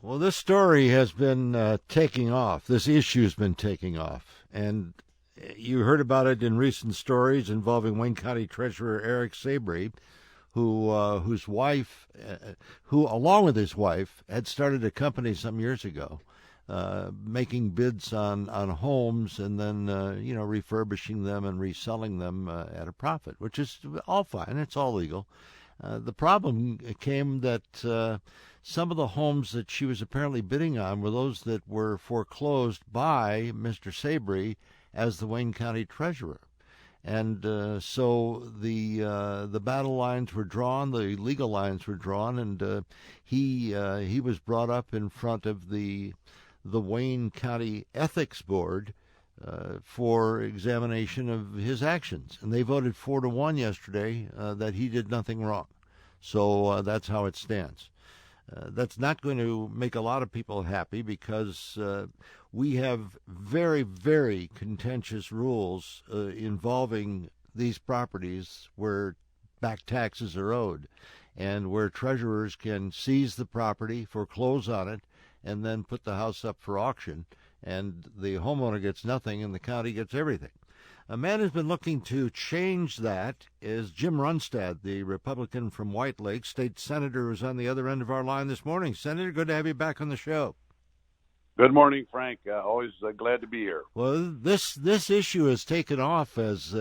Well, this story has been taking off. This issue has been taking off. And you heard about it in recent stories involving Wayne County Treasurer Eric Sabry, whose wife, who along with his wife, had started a company some years ago, making bids on homes and then refurbishing them and reselling them at a profit, which is all fine. It's all legal. The problem came that some of the homes that she was apparently bidding on were those that were foreclosed by Mr. Sabry as the Wayne County Treasurer. And so the battle lines were drawn, the legal lines were drawn, and he was brought up in front of the Wayne County Ethics Board for examination of his actions, and they voted 4-1 yesterday that he did nothing wrong. So that's how it stands. That's not going to make a lot of people happy because we have very, very contentious rules involving these properties where back taxes are owed and where treasurers can seize the property, foreclose on it, and then put the house up for auction, and the homeowner gets nothing and the county gets everything. A man who's been looking to change that is Jim Runestad, the Republican from White Lake, state senator, who's on the other end of our line this morning. Senator, good to have you back on the show. Good morning, Frank. Always glad to be here. Well, this issue has taken off as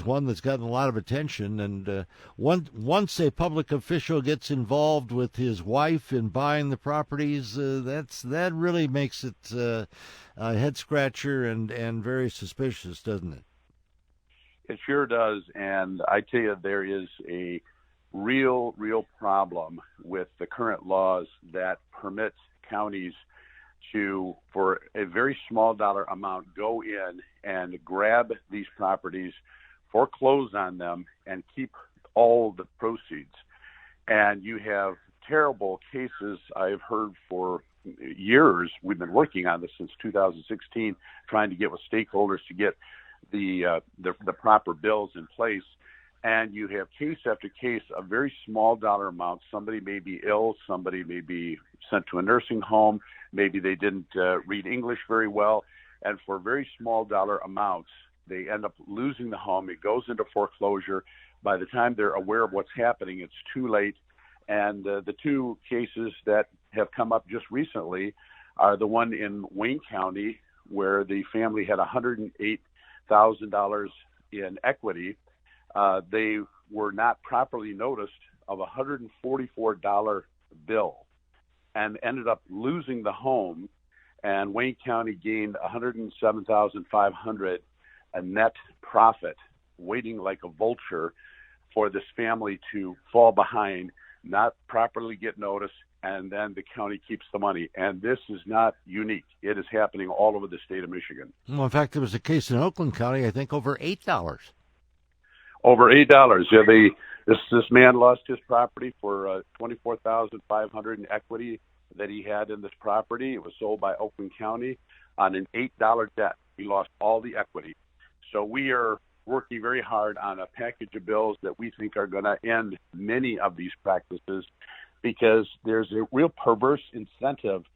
one that's gotten a lot of attention, and once a public official gets involved with his wife in buying the properties, that really makes it a head scratcher and very suspicious, doesn't it? It sure does, and I tell you, there is a real problem with the current laws that permit counties to, for a very small dollar amount, go in and grab these properties, foreclose on them, and keep all the proceeds. And you have terrible cases I've heard for years. We've been working on this since 2016, trying to get with stakeholders to get the proper bills in place. And you have case after case of very small dollar amounts. Somebody may be ill, somebody may be sent to a nursing home, maybe they didn't read English very well, and for very small dollar amounts, they end up losing the home. It goes into foreclosure. By the time they're aware of what's happening, it's too late. And the two cases that have come up just recently are the one in Wayne County, where the family had $108,000 in equity. They were not properly noticed of a $144 bill and ended up losing the home, and Wayne County gained $107,500, a net profit, waiting like a vulture for this family to fall behind, not properly get noticed, and then the county keeps the money. And this is not unique. It is happening all over the state of Michigan. Well, in fact, there was a case in Oakland County, I think, over $8. Over $8. Yeah, this man lost his property for $24,500 in equity that he had in this property. It was sold by Oakland County on an $8 debt. He lost all the equity. So we are working very hard on a package of bills that we think are going to end many of these practices, because there's a real perverse incentive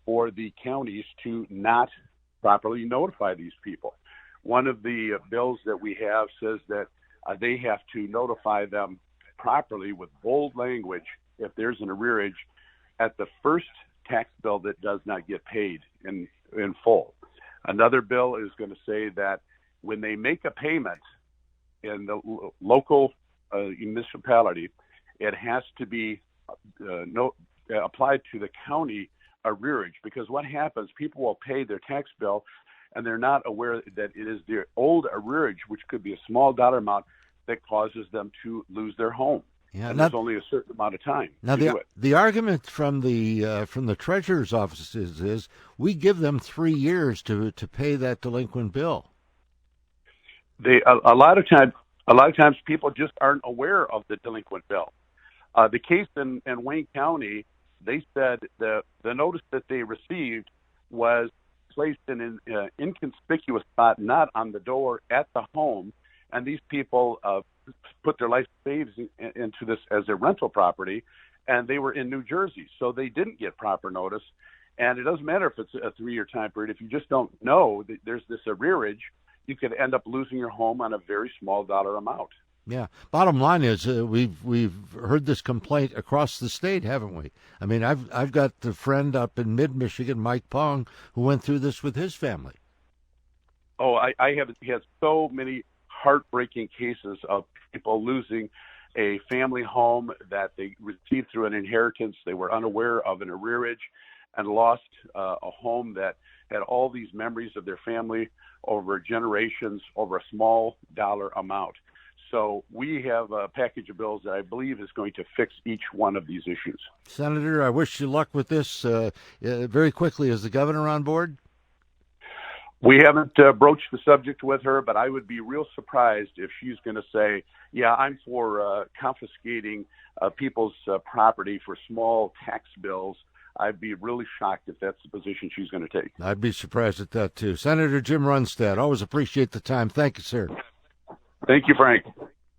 for the counties to not properly notify these people. One of the bills that we have says that they have to notify them properly with bold language if there's an arrearage at the first tax bill that does not get paid in full. Another bill is going to say that when they make a payment in the local municipality, it has to be applied to the county arrearage, because what happens, people will pay their tax bill and they're not aware that it is their old arrearage, which could be a small dollar amount, that causes them to lose their home. Yeah, and there's only a certain amount of time to do it. The argument from the treasurer's offices is we give them 3 years to pay that delinquent bill. A lot of times people just aren't aware of the delinquent bill. The case in Wayne County, they said the notice that they received was placed in an inconspicuous spot, not on the door, at the home, and these people put their life savings into this as a rental property, and they were in New Jersey, so they didn't get proper notice. And it doesn't matter if it's a 3-year time period. If you just don't know that there's this arrearage, you could end up losing your home on a very small dollar amount. Yeah. Bottom line is we've heard this complaint across the state, haven't we? I mean, I've got a friend up in mid-Michigan, Mike Pong, who went through this with his family. Oh, I have had so many heartbreaking cases of people losing a family home that they received through an inheritance. They were unaware of an arrearage and lost a home that had all these memories of their family over generations over a small dollar amount. So we have a package of bills that I believe is going to fix each one of these issues. Senator, I wish you luck with this. Very quickly, is the governor on board? We haven't broached the subject with her, but I would be real surprised if she's going to say, yeah, I'm for confiscating people's property for small tax bills. I'd be really shocked if that's the position she's going to take. I'd be surprised at that, too. Senator Jim Runestad, always appreciate the time. Thank you, sir. Thank you, Frank.